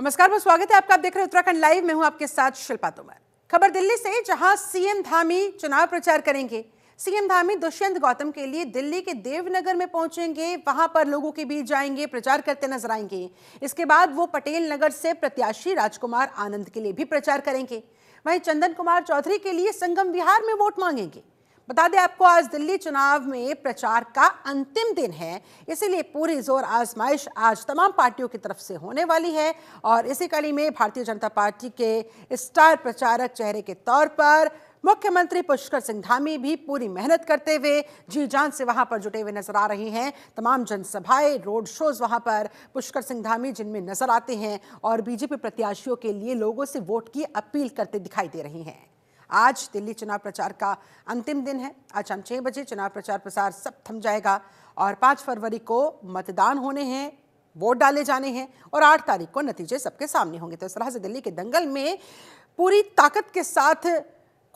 नमस्कार, बहुत स्वागत है आपका। आप देख रहे हैं उत्तराखंड लाइव। मैं हूं आपके साथ शिल्पा तोमर। खबर दिल्ली से, जहां सीएम धामी चुनाव प्रचार करेंगे। सीएम धामी दुष्यंत गौतम के लिए दिल्ली के देवनगर में पहुंचेंगे, वहां पर लोगों के बीच जाएंगे, प्रचार करते नजर आएंगे। इसके बाद वो पटेल नगर से प्रत्याशी राजकुमार आनंद के लिए भी प्रचार करेंगे। वहीं चंदन कुमार चौधरी के लिए संगम विहार में वोट मांगेंगे। बता दें आपको, आज दिल्ली चुनाव में प्रचार का अंतिम दिन है, इसीलिए पूरी जोर आजमाइश आज तमाम पार्टियों की तरफ से होने वाली है। और इसी कड़ी में भारतीय जनता पार्टी के स्टार प्रचारक चेहरे के तौर पर मुख्यमंत्री पुष्कर सिंह धामी भी पूरी मेहनत करते हुए जी जान से वहां पर जुटे हुए नजर आ रहे हैं। तमाम जनसभाएं, रोड शोज वहां पर पुष्कर सिंह धामी जिनमें नजर आते हैं और बीजेपी प्रत्याशियों के लिए लोगों से वोट की अपील करते दिखाई दे रही हैं। आज दिल्ली चुनाव प्रचार का अंतिम दिन है। आज शाम 6 बजे चुनाव प्रचार प्रसार सब थम जाएगा और 5 फरवरी को मतदान होने हैं, वोट डाले जाने हैं और 8 तारीख को नतीजे सबके सामने होंगे। तो इस तरह से दिल्ली के दंगल में पूरी ताकत के साथ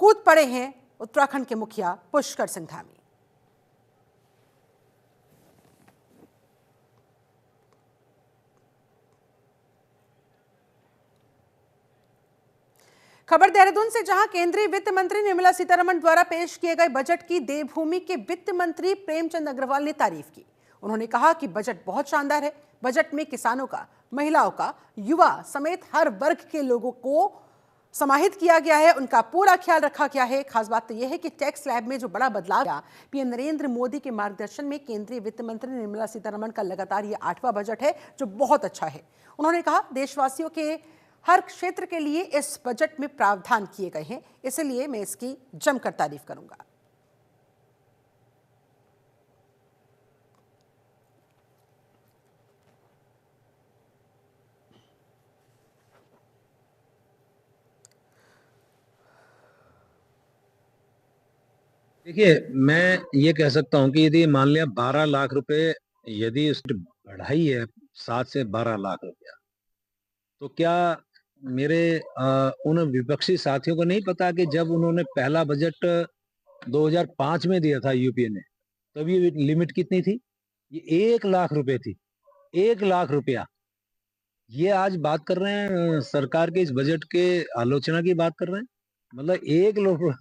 कूद पड़े हैं उत्तराखंड के मुखिया पुष्कर सिंह धामी। खबर देहरादून से, जहां केंद्रीय वित्त मंत्री निर्मला सीतारमण द्वारा पेश किए गए बजट की देवभूमि के वित्त मंत्री प्रेमचंद अग्रवाल ने तारीफ की। उन्होंने कहा कि बजट बहुत शानदार है। बजट में किसानों का, महिलाओं का, युवा समेत हर वर्ग के लोगों को समाहित किया गया है, उनका पूरा ख्याल रखा गया है। खास बात तो यह है कि टैक्स स्लैब में जो बड़ा बदलाव किया, पीएम नरेंद्र मोदी के मार्गदर्शन में केंद्रीय वित्त मंत्री निर्मला सीतारमण का लगातार ये 8वां बजट है, जो बहुत अच्छा है। उन्होंने कहा, देशवासियों के हर क्षेत्र के लिए इस बजट में प्रावधान किए गए हैं, इसलिए मैं इसकी जमकर तारीफ करूंगा। देखिए, मैं ये कह सकता हूँ कि यदि मान लिया 12 लाख रुपए यदि उसकी बढ़ाई है 7 से 12 लाख रुपया, तो क्या मेरे उन विपक्षी साथियों को नहीं पता कि जब उन्होंने पहला बजट 2005 में दिया था यूपीए ने, तब ये लिमिट कितनी थी? ये 1 लाख रुपए थी। 1 लाख रुपया। ये आज बात कर रहे हैं सरकार के इस बजट के आलोचना की बात कर रहे हैं। मतलब 1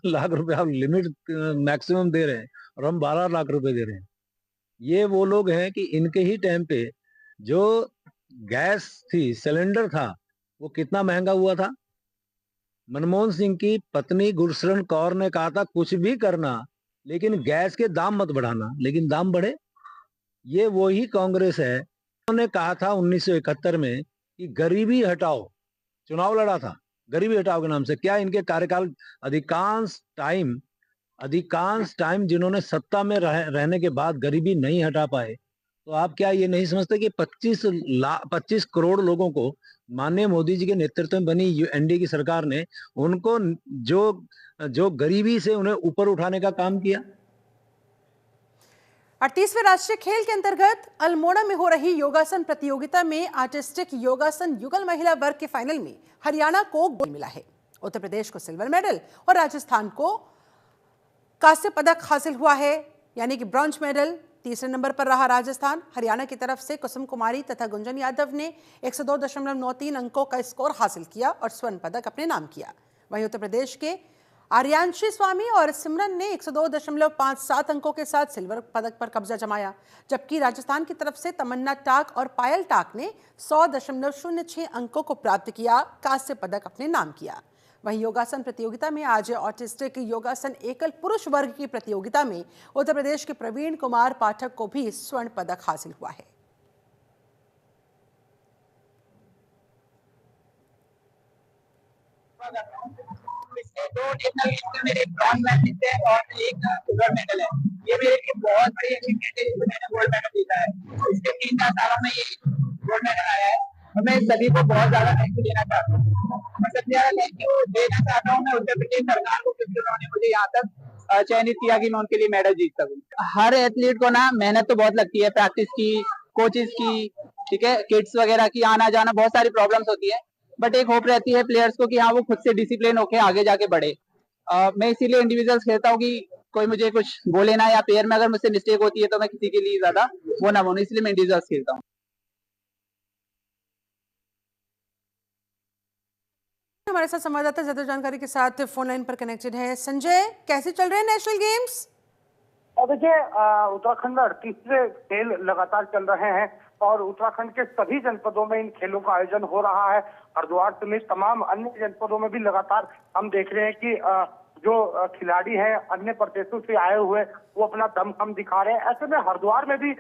लाख रुपए आप लिमिट मैक्सिमम दे रहे हैं और हम 12 लाख रुपए दे रहे हैं। ये वो लोग हैं कि इनके ही टाइम पे जो गैस थी, सिलेंडर था, वो कितना महंगा हुआ था। मनमोहन सिंह की पत्नी गुरशरण कौर ने कहा था, कुछ भी करना लेकिन गैस के दाम मत बढ़ाना, लेकिन दाम बढ़े। ये वही कांग्रेस है। उन्होंने कहा था 1971 में कि गरीबी हटाओ, चुनाव लड़ा था गरीबी हटाओ के नाम से। क्या इनके कार्यकाल अधिकांश टाइम जिन्होंने सत्ता में रहने के बाद गरीबी नहीं हटा पाए, तो आप क्या ये नहीं समझते कि 25 करोड़ लोगों को माननीय मोदी जी के नेतृत्व में बनी एनडीए की सरकार ने उनको जो जो गरीबी से उन्हें ऊपर उठाने का काम किया। 38वें राष्ट्रीय खेल के अंतर्गत अल्मोड़ा में हो रही योगासन प्रतियोगिता में आर्टिस्टिक योगासन युगल महिला वर्ग के फाइनल में हरियाणा को गोल्ड मिला है। उत्तर प्रदेश को सिल्वर मेडल और राजस्थान को कांस्य पदक हासिल हुआ है, यानी कि ब्रॉन्ज मेडल। तीसरे नंबर पर रहा राजस्थान। हरियाणा की तरफ से कुसुम कुमारी तथा गुंजन यादव ने 102.93 अंकों का स्कोर हासिल किया और स्वर्ण पदक अपने नाम किया। वहीं उत्तर प्रदेश के आर्यांशी स्वामी और सिमरन ने 102.57 अंकों के साथ सिल्वर पदक पर कब्जा जमाया, जबकि राजस्थान की तरफ से तमन्ना टाक और पायल टाक ने 100.06 अंकों को प्राप्त किया, कांस्य पदक अपने नाम किया। वहीं योगासन प्रतियोगिता में आज ऑटिस्टिक योगासन एकल पुरुष वर्ग की प्रतियोगिता में उत्तर प्रदेश के प्रवीण कुमार पाठक को भी स्वर्ण पदक हासिल हुआ है। दो नेशनल मेरे ब्रॉन्ज मेडल थे और एक सिल्वर मेडल है। ये मेरे लिए बहुत बड़ी अचीवमेंट है, जिसमें मैंने गोल्ड मेडल जीता है। इसके 3-4 सालों में ये गोल्ड मेडल आया है और मैं सभी को बहुत ज्यादा थैंक यू देना चाहता हूँ। मैं सबसे ज्यादा थैंक यू देना चाहता हूँ मैं उत्तर प्रदेश सरकार को, क्योंकि उन्होंने मुझे यहाँ तक चयनित किया कि मैं उनके लिए मेडल जीत सकूँ। हर एथलीट को ना मेहनत तो बहुत लगती है, प्रैक्टिस की, कोचेस की, ठीक है, किट्स वगैरह की, आना जाना, बहुत सारी प्रॉब्लम्स होती है, बट एक होप रहती है प्लेयर्स को कि हाँ वो खुद से डिसिप्लिन होकर आगे जाके बढ़े। मैं इसीलिए इंडिविजुअल्स खेलता हूँ कि कोई मुझे कुछ बोले ना, या पेयर में अगर मुझसे मिस्टेक होती है तो मैं किसी के लिए ज्यादा वो ना बोलूं, इसलिए मैं इंडिविजुअल्स खेलता हूँ। हमारे साथ संवाददाता ज्यादा जानकारी के साथ फोन लाइन पर कनेक्टेड है संजय। कैसे चल रहे हैं नेशनल गेम्स? और देखिए, उत्तराखंड में 38वें खेल लगातार चल रहे हैं और उत्तराखंड के सभी जनपदों में इन खेलों का आयोजन हो रहा है। हरिद्वार समेत तमाम अन्य जनपदों में भी लगातार हम देख रहे हैं कि जो खिलाड़ी हैं अन्य प्रदेशों से आए हुए वो अपना दमखम दिखा रहे हैं। ऐसे में हरिद्वार में भी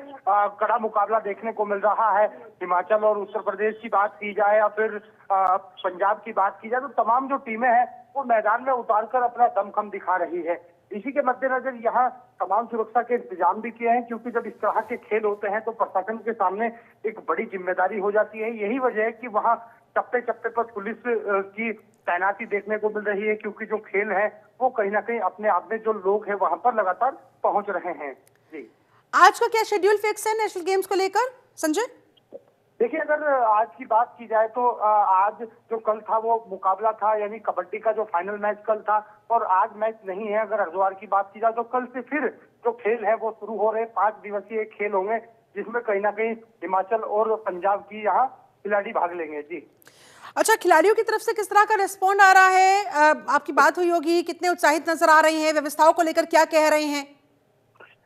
कड़ा मुकाबला देखने को मिल रहा है। हिमाचल और उत्तर प्रदेश की बात की जाए या फिर पंजाब की बात की जाए तो तमाम जो टीमें हैं वो मैदान में उतारकर अपना दमखम दिखा रही है। इसी के मद्देनजर यहाँ तमाम सुरक्षा के इंतजाम भी किए हैं, क्योंकि जब इस तरह के खेल होते हैं तो प्रशासन के सामने एक बड़ी जिम्मेदारी हो जाती है। यही वजह है कि वहाँ चप्पे चप्पे पर पुलिस की तैनाती देखने को मिल रही है, क्योंकि जो खेल है वो कहीं ना कहीं अपने आप में जो लोग हैं वहां पर लगातार पहुंच रहे हैं। जी, आज का क्या शेड्यूल फिक्स है नेशनल गेम्स को लेकर संजय? देखिए, अगर आज की बात की जाए तो आज जो कल था वो मुकाबला था, यानी कबड्डी का जो फाइनल मैच कल था और आज मैच नहीं है। अगर हरिद्वार की बात की जाए तो कल से फिर जो खेल है वो शुरू हो रहे हैं। 5 दिवसीय खेल होंगे जिसमें कहीं ना कहीं हिमाचल और पंजाब की यहाँ खिलाड़ी भाग लेंगे। जी, अच्छा, खिलाड़ियों की तरफ से किस तरह का रिस्पॉन्ड आ रहा है? आपकी बात हुई होगी, कितने उत्साहित नजर आ रहे हैं, व्यवस्थाओं को लेकर क्या कह रहे हैं?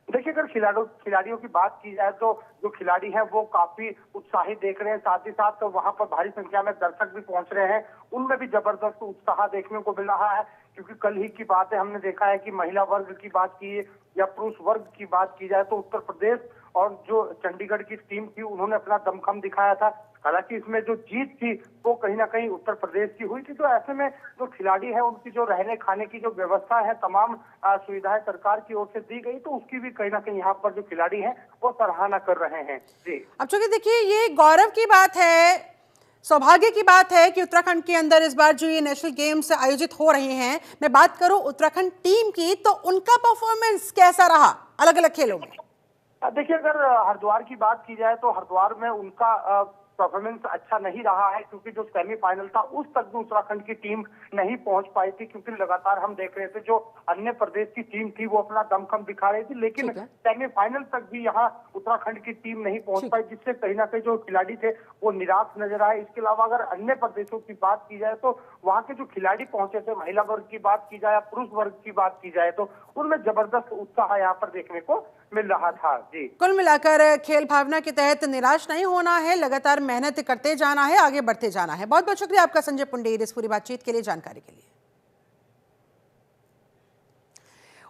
देखिए, अगर खिलाड़ियों की बात की जाए तो जो खिलाड़ी हैं वो काफी उत्साहित देख रहे हैं। साथ ही साथ तो वहां पर भारी संख्या में दर्शक भी पहुंच रहे हैं, उनमें भी जबरदस्त उत्साह देखने को मिल रहा है। क्योंकि कल ही की बात है, हमने देखा है कि महिला वर्ग की बात की या पुरुष वर्ग की बात की जाए तो उत्तर प्रदेश और जो चंडीगढ़ की टीम थी उन्होंने अपना दमखम दिखाया था। हालांकि इसमें जो जीत थी वो कहीं ना कहीं उत्तर प्रदेश की हुई थी। तो ऐसे में जो खिलाड़ी है उनकी जो रहने खाने की जो व्यवस्था है, तमाम सुविधाएं सरकार की ओर से दी गई, तो उसकी भी कहीं ना कहीं यहाँ पर जो खिलाड़ी हैं वो सराहना कर रहे हैं। जी, अब चूंकि देखिए ये गौरव की बात है, सौभाग्य की बात है कि उत्तराखंड के अंदर इस बार जो ये नेशनल गेम्स आयोजित हो रहे हैं, मैं बात करूं उत्तराखंड टीम की तो उनका परफॉर्मेंस कैसा रहा अलग अलग खेलों में? देखिए, अगर हरिद्वार की बात की जाए तो हरिद्वार में उनका परफॉर्मेंस अच्छा नहीं रहा है, क्योंकि जो सेमीफाइनल था उस तक भी उत्तराखंड की टीम नहीं पहुंच पाई थी। क्योंकि लगातार हम देख रहे थे जो अन्य प्रदेश की टीम थी वो अपना दमखम दिखा रही थी, लेकिन सेमीफाइनल तक भी यहाँ उत्तराखंड की टीम नहीं पहुंच पाई, जिससे कहीं ना कहीं जो खिलाड़ी थे वो निराश नजर आए। इसके अलावा अगर अन्य प्रदेशों की बात की जाए तो वहाँ के जो खिलाड़ी पहुंचे थे, महिला वर्ग की बात की जाए या पुरुष वर्ग की बात की जाए तो उनमें जबरदस्त उत्साह यहाँ पर देखने को मिल रहा था। जी, कुल मिलाकर खेल भावना के तहत निराश नहीं होना है, लगातार मेहनत करते जाना है, आगे बढ़ते जाना है। बहुत बहुत शुक्रिया आपका संजय पुंडेर इस पूरी बातचीत के लिए, जानकारी के लिए।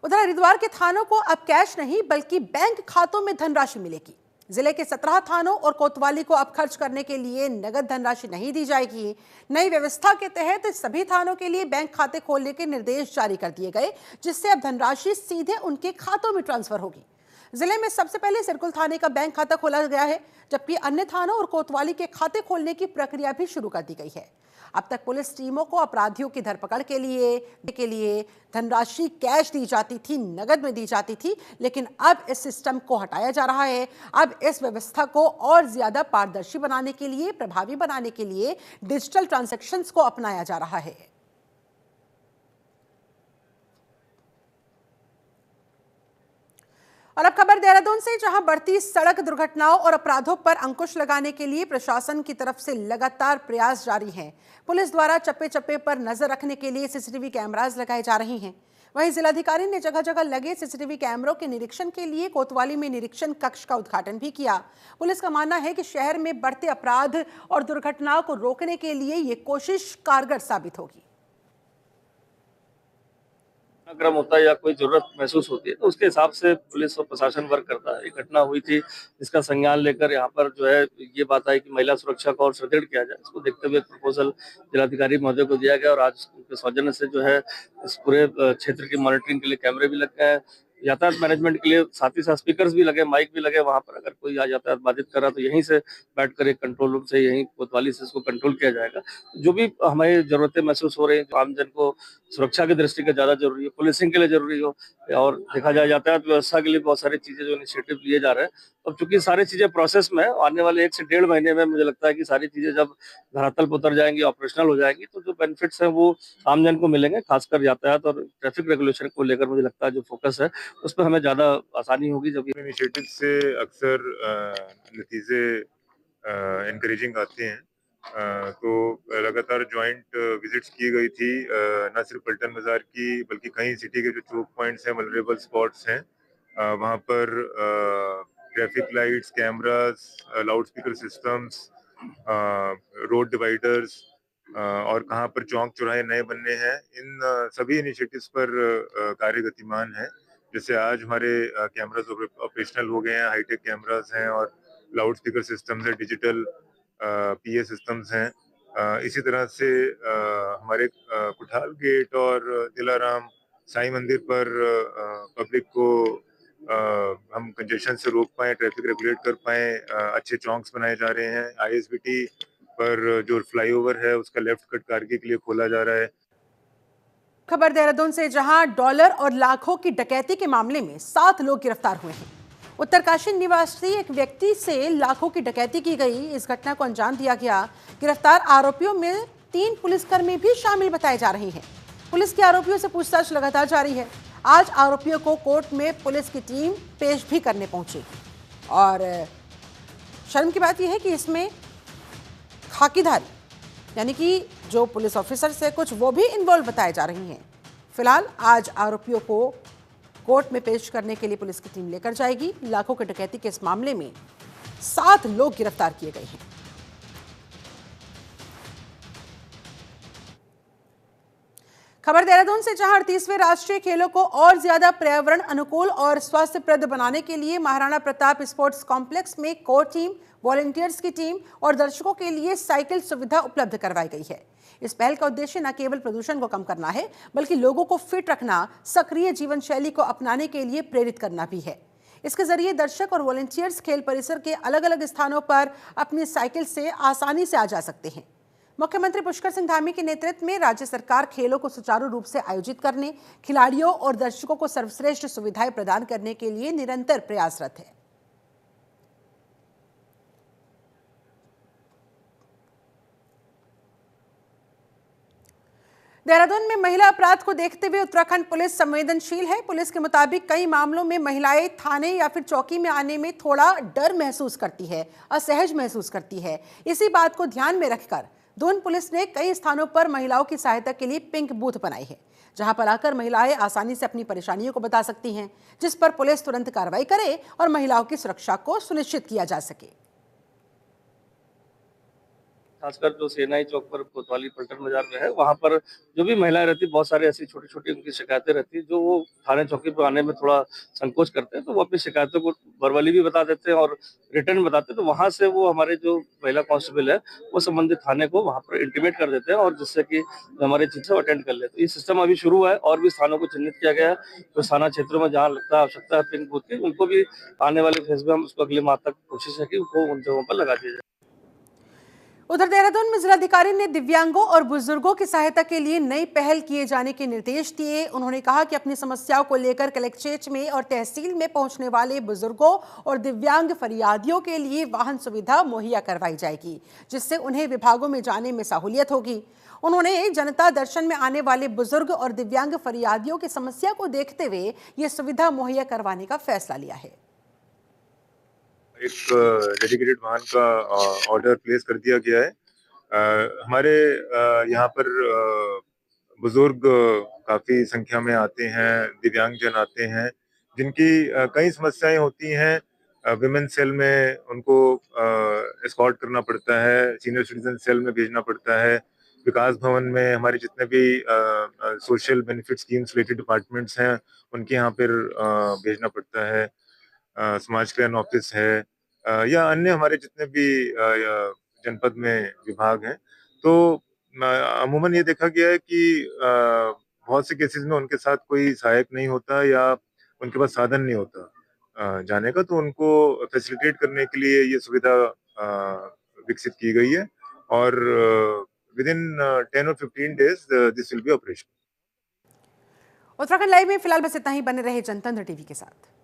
उधर हरिद्वार के थानों को अब कैश नहीं बल्कि बैंक खातों में धनराशि मिलेगी। जिले के 17 थानों और कोतवाली को अब खर्च करने के लिए नगद धनराशि नहीं दी जाएगी। नई व्यवस्था के तहत सभी थानों के लिए बैंक खाते खोलने के निर्देश जारी कर दिए गए, जिससे अब धनराशि सीधे उनके खातों में ट्रांसफर होगी। जिले में सबसे पहले सिरकुल थाने का बैंक खाता खोला गया है, जबकि अन्य थानों और कोतवाली के खाते खोलने की प्रक्रिया भी शुरू कर दी गई है। अब तक पुलिस टीमों को अपराधियों की धरपकड़ के लिए धनराशि कैश दी जाती थी, नगद में दी जाती थी, लेकिन अब इस सिस्टम को हटाया जा रहा है। अब इस व्यवस्था को और ज्यादा पारदर्शी बनाने के लिए, प्रभावी बनाने के लिए डिजिटल ट्रांजैक्शंस को अपनाया जा रहा है। और अब खबर देहरादून से, जहां बढ़ती सड़क दुर्घटनाओं और अपराधों पर अंकुश लगाने के लिए प्रशासन की तरफ से लगातार प्रयास जारी हैं। पुलिस द्वारा चप्पे चप्पे पर नजर रखने के लिए सीसीटीवी कैमरास लगाए जा रहे हैं। वहीं जिलाधिकारी ने जगह जगह लगे सीसीटीवी कैमरों के निरीक्षण के लिए कोतवाली में निरीक्षण कक्ष का उद्घाटन भी किया। पुलिस का मानना है कि शहर में बढ़ते अपराध और दुर्घटनाओं को रोकने के लिए ये कोशिश कारगर साबित होगी। क्रम होता है या कोई जरूरत महसूस होती है तो उसके हिसाब से पुलिस और प्रशासन वर्क करता है। एक घटना हुई थी जिसका संज्ञान लेकर यहाँ पर जो है ये बात आई कि महिला सुरक्षा को और सुदृढ़ किया जाए। इसको देखते हुए प्रपोजल जिलाधिकारी महोदय को दिया गया और आज उनके सौजन्य से जो है इस पूरे क्षेत्र की मॉनिटरिंग के लिए कैमरे भी लग गए हैं। यातायात मैनेजमेंट के लिए साथ ही साथ स्पीकर्स भी लगे, माइक भी लगे। वहां पर अगर कोई यातायात बाधित कर रहा तो यहीं से बैठकर एक कंट्रोल रूम से यहीं कोतवाली से इसको कंट्रोल किया जाएगा। जो भी हमें जरूरतें महसूस हो रही है, आमजन को सुरक्षा की दृष्टि से ज्यादा जरूरी है, पुलिसिंग के लिए जरूरी हो, और देखा जाए यातायात व्यवस्था के लिए बहुत सारी चीजें जो इनिशिएटिव लिए जा रहे हैं। अब चूंकि सारी चीजें प्रोसेस में है, आने वाले 1 से 1.5 महीने में मुझे लगता है कि सारी चीजें जब धरातल पर उतर जाएंगी, ऑपरेशनल हो जाएंगी, तो जो बेनिफिट्स हैं वो आमजन को मिलेंगे। खासकर यातायात और ट्रैफिक रेगुलेशन को लेकर मुझे लगता है जो फोकस है उस पर हमें ज्यादा आसानी होगी। जब इनिशिएटिव से अक्सर नतीजे इनकरेजिंग आते हैं, तो लगातार जॉइंट विजिट्स की गई थी, न सिर्फ पल्टन बाजार की बल्कि कई सिटी के जो चोक पॉइंट्स हैं, वल्नरेबल स्पॉट्स हैं, वहाँ पर traffic lights, cameras, loud speaker systems, road dividers और कहाँ पर चौक चौराहे नए बनने हैं, इन सभी इनिशिएटिव्स पर कार्य गतिमान है। जैसे आज हमारे कैमरास ऑपरेशनल हो गए हैं, हाईटेक कैमरास हैं और लाउड स्पीकर सिस्टम्स हैं, डिजिटल पीए सिस्टम्स हैं। इसी तरह से हमारे कुठाल गेट और दिलाराम साईं मंदिर पर पब्लिक को हम कंजेशन से रोक पाएँ, ट्रैफिक रेगुलेट कर पाएँ, अच्छे चौंक्स बनाए जा रहे हैं। आईएसबीटी पर जो फ्लाईओवर है उसका लेफ्ट कट कारगिल के लिए खोला जा रहा है। खबर देहरादून से, जहां डॉलर और लाखों की डकैती के मामले में 7 लोग गिरफ्तार हुए हैं। उत्तरकाशी निवासी एक व्यक्ति से लाखों की डकैती की गई। इस घटना को अंजाम दिया गया। गिरफ्तार आरोपियों में 3 पुलिसकर्मी भी शामिल बताए जा रहे हैं। पुलिस की आरोपियों से पूछताछ लगातार जारी है। आज आरोपियों को कोर्ट में पुलिस की टीम पेश भी करने पहुंची। और शर्म की बात यह है कि इसमें खाकीधारी यानी कि जो पुलिस ऑफिसर से कुछ वो भी इन्वॉल्व बताए जा रही हैं। फिलहाल आज आरोपियों को कोर्ट में पेश करने के लिए पुलिस की टीम लेकर जाएगी। लाखों की डकैती के इस मामले में 7 लोग गिरफ्तार किए गए हैं। खबर देहरादून से, जहां 38वें राष्ट्रीय खेलों को और ज्यादा पर्यावरण अनुकूल और स्वास्थ्यप्रद बनाने के लिए महाराणा प्रताप स्पोर्ट्स कॉम्प्लेक्स में कोर टीम, वॉलंटियर्स की टीम और दर्शकों के लिए साइकिल सुविधा उपलब्ध करवाई गई है। इस पहल का उद्देश्य न केवल प्रदूषण को कम करना है, बल्कि लोगों को फिट रखना, सक्रिय जीवन शैली को अपनाने के लिए प्रेरित करना भी है। इसके जरिए दर्शक और वॉलंटियर्स खेल परिसर के अलग अलग स्थानों पर अपनी साइकिल से आसानी से आ जा सकते हैं। मुख्यमंत्री पुष्कर सिंह धामी के नेतृत्व में राज्य सरकार खेलों को सुचारू रूप से आयोजित करने, खिलाड़ियों और दर्शकों को सर्वश्रेष्ठ सुविधाएं प्रदान करने के लिए निरंतर प्रयासरत है। देहरादून में महिला अपराध को देखते हुए उत्तराखंड पुलिस संवेदनशील है। पुलिस के मुताबिक कई मामलों में महिलाएं थाने या फिर चौकी में आने में थोड़ा डर महसूस करती है, असहज महसूस करती है। इसी बात को ध्यान में रखकर दून पुलिस ने कई स्थानों पर महिलाओं की सहायता के लिए पिंक बूथ बनाई है, जहां पर आकर महिलाएं आसानी से अपनी परेशानियों को बता सकती हैं, जिस पर पुलिस तुरंत कार्रवाई करे और महिलाओं की सुरक्षा को सुनिश्चित किया जा सके। खासकर जो सेनाई चौक पर कोतवाली पलटन बाजार में है, वहाँ पर जो भी महिलाएं रहती, बहुत सारी ऐसी छोटी-छोटी उनकी शिकायतें रहती हैं, जो वो थाने चौकी पर आने में थोड़ा संकोच करते हैं, तो वो अपनी शिकायतों को वर्बली भी बता देते हैं और रिटर्न बताते हैं। तो वहाँ से वो हमारे जो महिला कांस्टेबल है, वो संबंधित थाने को वहाँ पर इंटीमेट कर देते हैं और जिससे कि हमारे चीज़ से अटेंड कर लेते हैं। ये सिस्टम अभी शुरू हुआ है और भी स्थानों को चिन्हित किया गया है। तो थाना क्षेत्रों में जहाँ लगता है आवश्यकता है पिंक बूथ की, उनको भी आने वाले फेज में हम उसको अगले माह तक कोशिश है कि उनको उन जगहों पर लगा दिया जाए। उधर देहरादून में जिलाधिकारी ने दिव्यांगों और बुजुर्गों की सहायता के लिए नई पहल किए जाने के निर्देश दिए। उन्होंने कहा कि अपनी समस्याओं को लेकर कलेक्ट्रेट में और तहसील में पहुंचने वाले बुजुर्गों और दिव्यांग फरियादियों के लिए वाहन सुविधा मुहैया करवाई जाएगी, जिससे उन्हें विभागों में जाने में सहूलियत होगी। उन्होंने जनता दर्शन में आने वाले बुजुर्ग और दिव्यांग फरियादियों की समस्या को देखते हुए ये सुविधा मुहैया करवाने का फैसला लिया है। एक डेडिकेटेड वाहन का ऑर्डर प्लेस कर दिया गया है। हमारे यहाँ पर बुजुर्ग काफी संख्या में आते हैं, दिव्यांगजन आते हैं, जिनकी कई समस्याएं होती हैं। विमेन सेल में उनको एस्कॉर्ट करना पड़ता है, सीनियर सिटीजन सेल में भेजना पड़ता है, विकास भवन में हमारे जितने भी social benefit schemes related departments हैं उनके यहाँ पर भेजना पड़ता है। समाज कल्याण ऑफिस है या अन्य हमारे जितने भी जनपद में विभाग हैं, तो अमूमन ये देखा गया है कि बहुत से केसेस में उनके साथ कोई सहायक नहीं होता या उनके पास साधन नहीं होता जाने का, तो उनको फैसिलिटेट करने के लिए ये सुविधा विकसित की गई है और विद इन 10 और 15 days this will be operation. Uttarakhand live में फिलहाल बस इतना ही। बने रहे जनतंत्र टीवी के साथ।